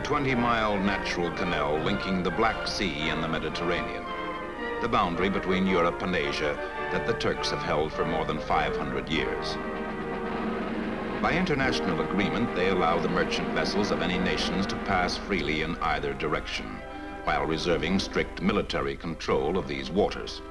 20-mile natural canal linking the Black Sea and the Mediterranean, the boundary between Europe and Asia that the Turks have held for more than 500 years. By international agreement, they allow the merchant vessels of any nations to pass freely in either direction, while reserving strict military control of these waters.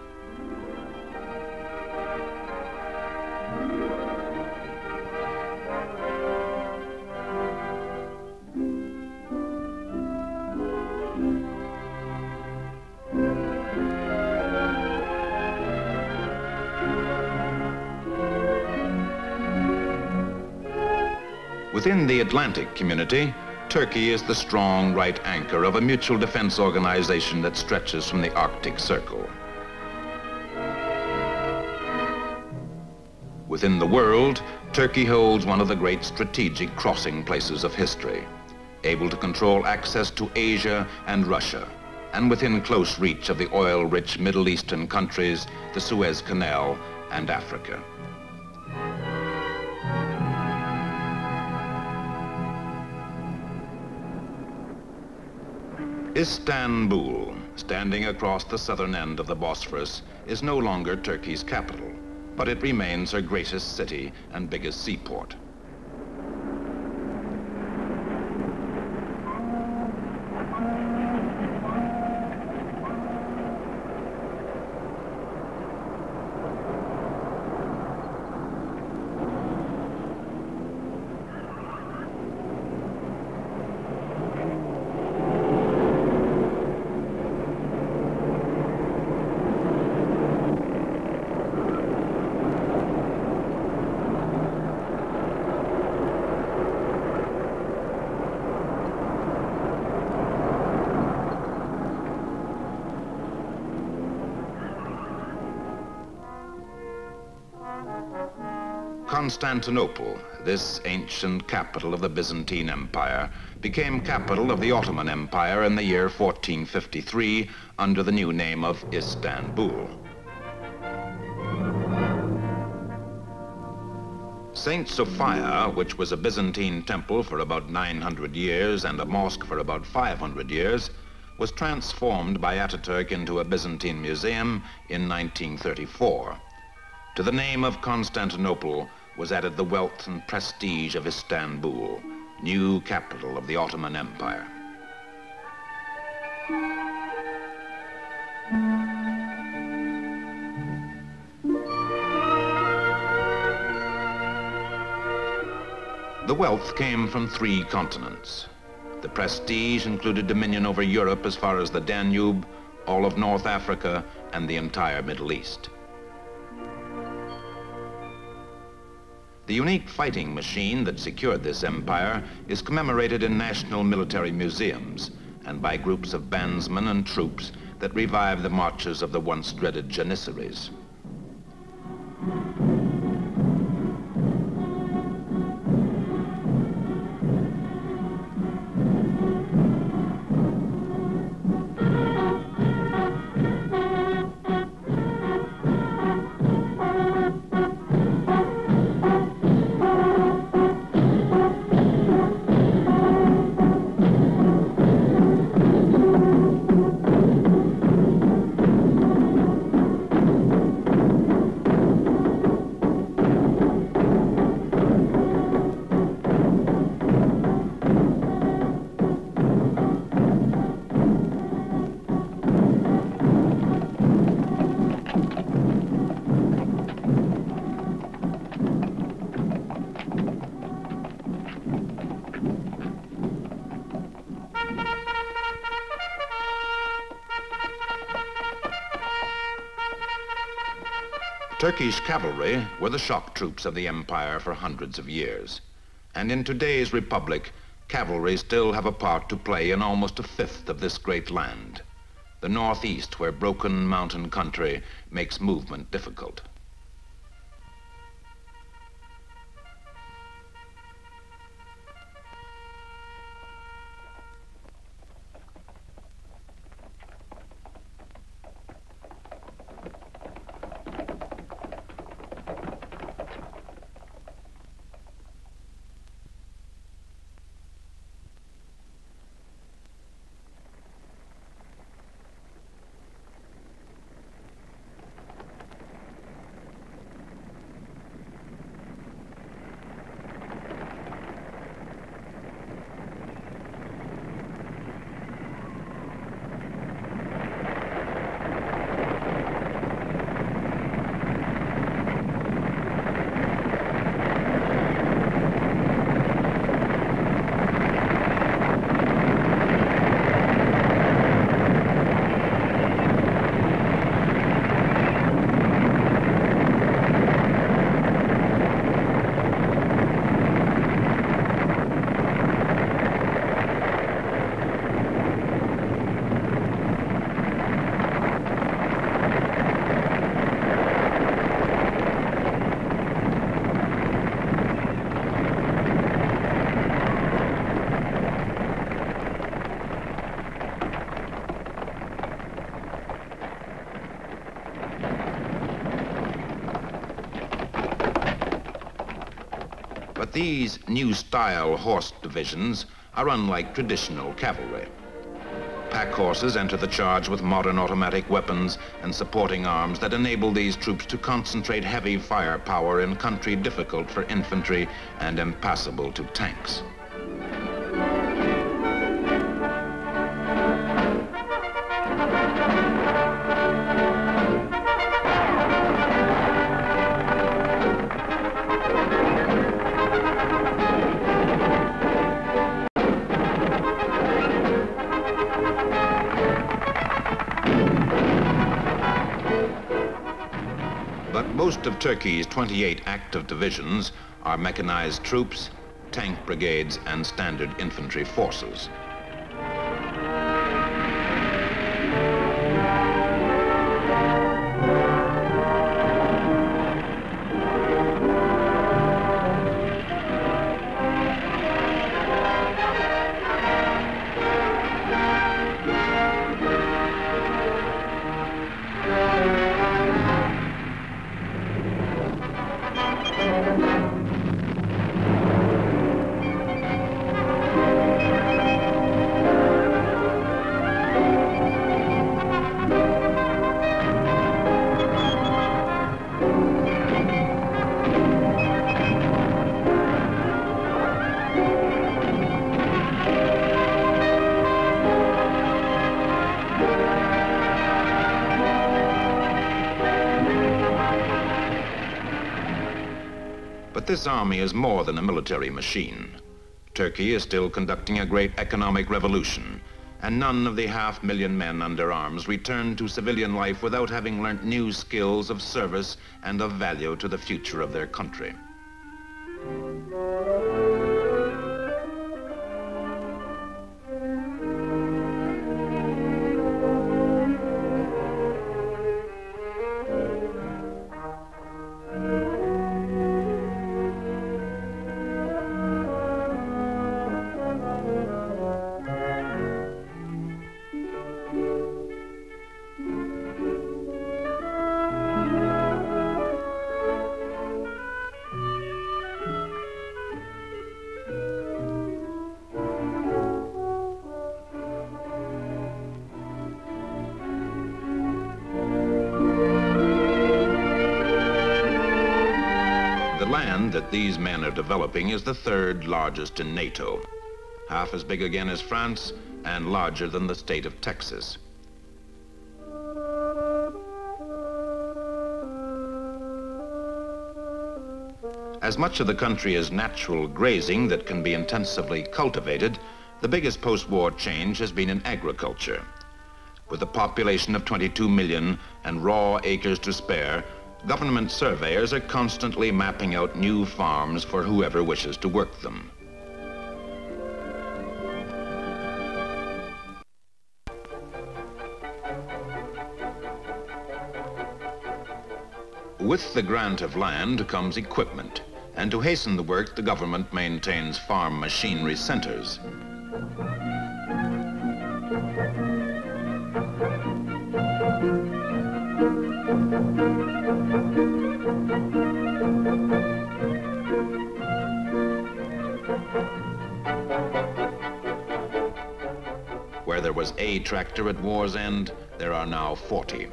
Within the Atlantic community, Turkey is the strong right anchor of a mutual defense organization that stretches from the Arctic Circle. Within the world, Turkey holds one of the great strategic crossing places of history, able to control access to Asia and Russia, and within close reach of the oil-rich Middle Eastern countries, the Suez Canal, and Africa. Istanbul, standing across the southern end of the Bosphorus, is no longer Turkey's capital, but it remains her greatest city and biggest seaport. Constantinople, this ancient capital of the Byzantine Empire, became capital of the Ottoman Empire in the year 1453 under the new name of Istanbul. Saint Sophia, which was a Byzantine temple for about 900 years and a mosque for about 500 years, was transformed by Ataturk into a Byzantine museum in 1934. To the name of Constantinople was added the wealth and prestige of Istanbul, new capital of the Ottoman Empire. The wealth came from 3 continents. The prestige included dominion over Europe as far as the Danube, all of North Africa, and the entire Middle East. The unique fighting machine that secured this empire is commemorated in national military museums and by groups of bandsmen and troops that revive the marches of the once dreaded Janissaries. Turkish cavalry were the shock troops of the empire for hundreds of years. And in today's republic, cavalry still have a part to play in almost a fifth of this great land, the northeast, where broken mountain country makes movement difficult. these new-style horse divisions are unlike traditional cavalry. Pack horses enter the charge with modern automatic weapons and supporting arms that enable these troops to concentrate heavy firepower in country difficult for infantry and impassable to tanks. Most of Turkey's 28 active divisions are mechanized troops, tank brigades, and standard infantry forces. But this army is more than a military machine. Turkey is still conducting a great economic revolution, and none of the 500,000 men under arms return to civilian life without having learnt new skills of service and of value to the future of their country. The land that these men are developing is the third largest in NATO, half as big again as France and larger than the state of Texas. As much of the country is natural grazing that can be intensively cultivated, the biggest post-war change has been in agriculture. With a population of 22 million and raw acres to spare, government surveyors are constantly mapping out new farms for whoever wishes to work them. With the grant of land comes equipment, and to hasten the work, the government maintains farm machinery centers. Where there was a tractor at war's end, there are now 40.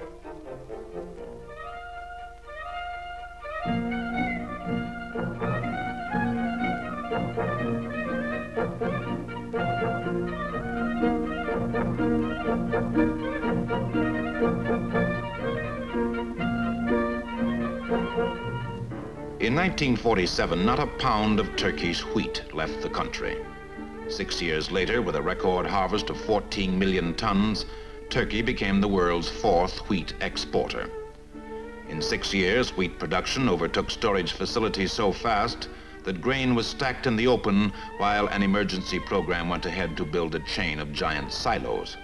In 1947, not a pound of Turkey's wheat left the country. 6 years later, with a record harvest of 14 million tons, Turkey became the world's 4th wheat exporter. In 6 years, wheat production overtook storage facilities so fast that grain was stacked in the open while an emergency program went ahead to build a chain of giant silos.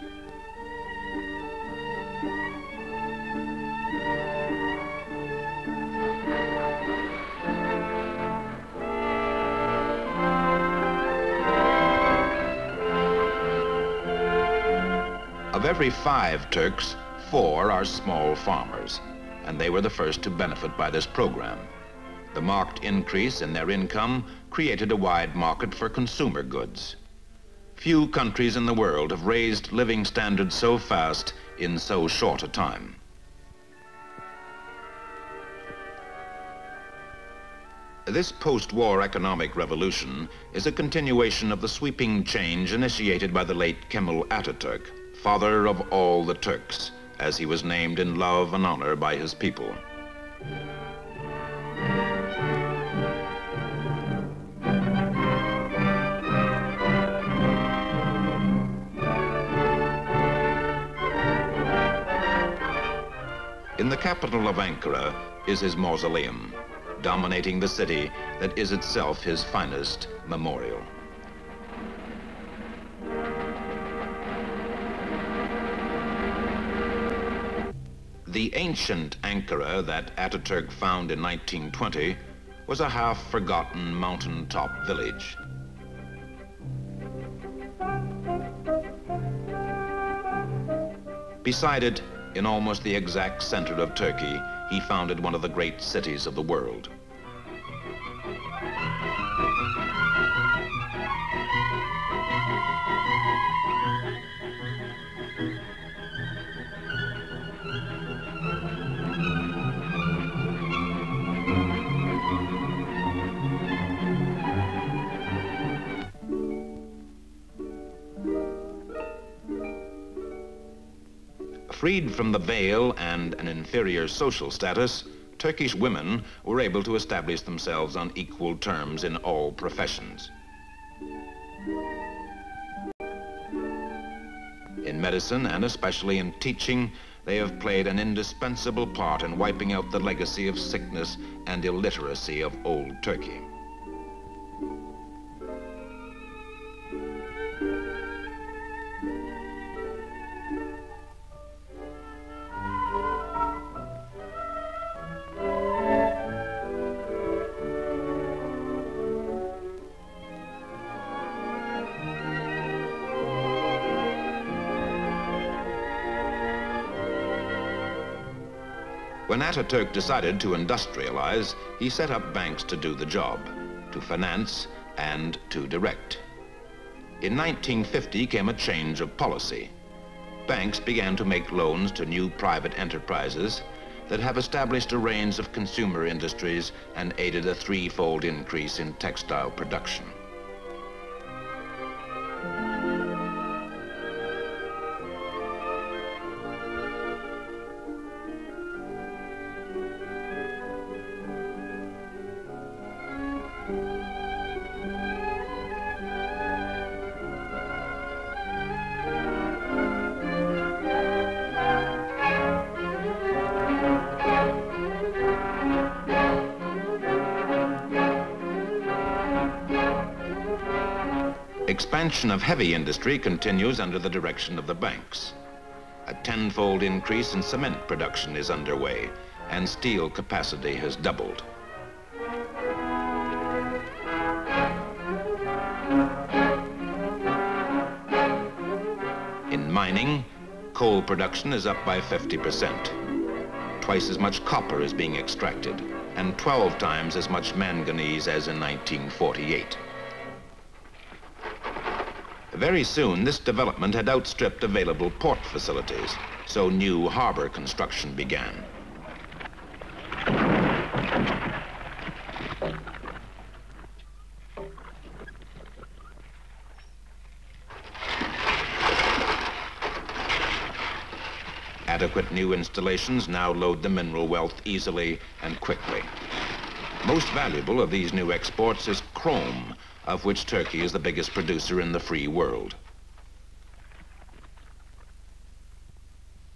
Of every 5 Turks, 4 are small farmers, and they were the first to benefit by this program. The marked increase in their income created a wide market for consumer goods. Few countries in the world have raised living standards so fast in so short a time. This post-war economic revolution is a continuation of the sweeping change initiated by the late Kemal Atatürk, father of all the Turks, as he was named in love and honor by his people. In the capital of Ankara is his mausoleum, dominating the city that is itself his finest memorial. The ancient Ankara that Ataturk found in 1920 was a half-forgotten mountaintop village. Beside it, in almost the exact center of Turkey, he founded one of the great cities of the world. Freed from the veil and an inferior social status, Turkish women were able to establish themselves on equal terms in all professions. In medicine, and especially in teaching, they have played an indispensable part in wiping out the legacy of sickness and illiteracy of old Turkey. When Ataturk decided to industrialize, he set up banks to do the job, to finance and to direct. In 1950 came a change of policy. Banks began to make loans to new private enterprises that have established a range of consumer industries and aided a threefold increase in textile production. Expansion of heavy industry continues under the direction of the banks. A tenfold increase in cement production is underway, and steel capacity has doubled. In mining, coal production is up by 50%. Twice as much copper is being extracted, and 12 times as much manganese as in 1948. Very soon, this development had outstripped available port facilities, so new harbor construction began. Adequate new installations now load the mineral wealth easily and quickly. Most valuable of these new exports is chrome, of which Turkey is the biggest producer in the free world.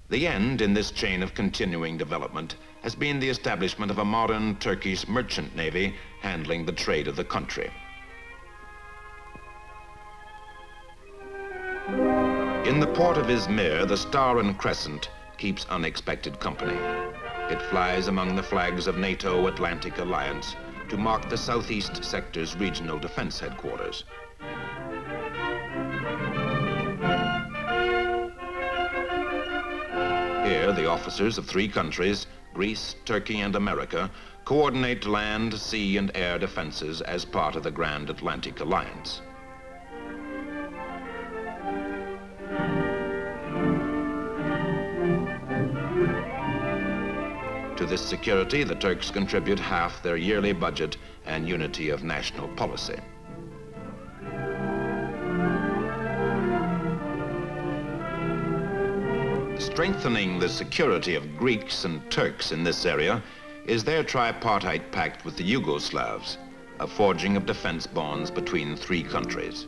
The end in this chain of continuing development has been the establishment of a modern Turkish merchant navy handling the trade of the country. In the port of Izmir, the Star and Crescent keeps unexpected company. It flies among the flags of NATO Atlantic Alliance to mark the Southeast Sector's regional defense headquarters. Here, the officers of 3 countries, Greece, Turkey, and America, coordinate land, sea, and air defenses as part of the Grand Atlantic Alliance. To this security, the Turks contribute half their yearly budget and unity of national policy. Strengthening the security of Greeks and Turks in this area is their tripartite pact with the Yugoslavs, a forging of defense bonds between three countries.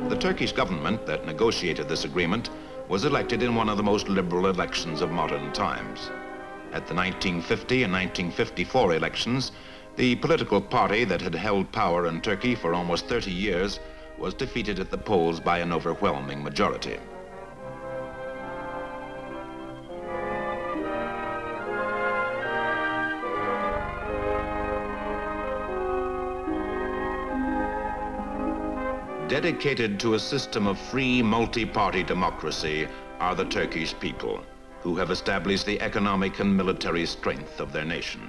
The Turkish government that negotiated this agreement was elected in one of the most liberal elections of modern times. At the 1950 and 1954 elections, the political party that had held power in Turkey for almost 30 years was defeated at the polls by an overwhelming majority. Dedicated to a system of free multi-party democracy are the Turkish people, who have established the economic and military strength of their nation.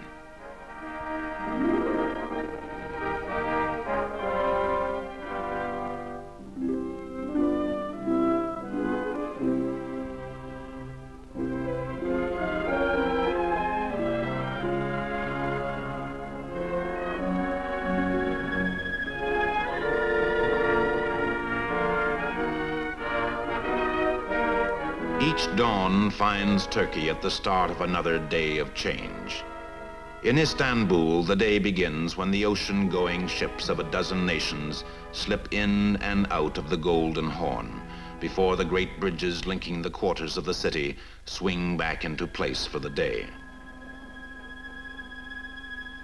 Each dawn finds Turkey at the start of another day of change. In Istanbul, the day begins when the ocean-going ships of a dozen nations slip in and out of the Golden Horn before the great bridges linking the quarters of the city swing back into place for the day.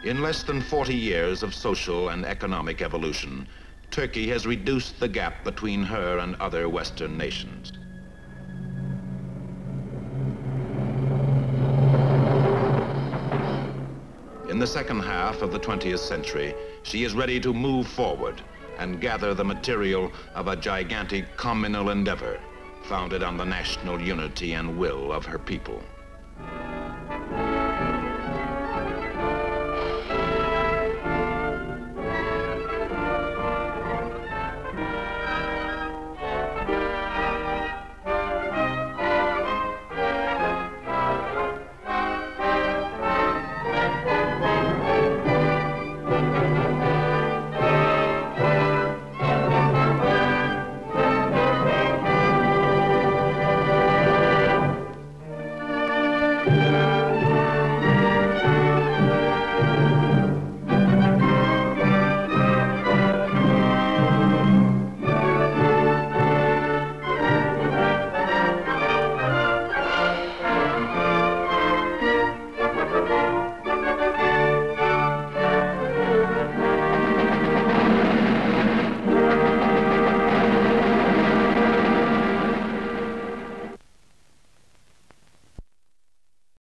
In less than 40 years of social and economic evolution, Turkey has reduced the gap between her and other Western nations. In the second half of the 20th century, she is ready to move forward and gather the material of a gigantic communal endeavor founded on the national unity and will of her people.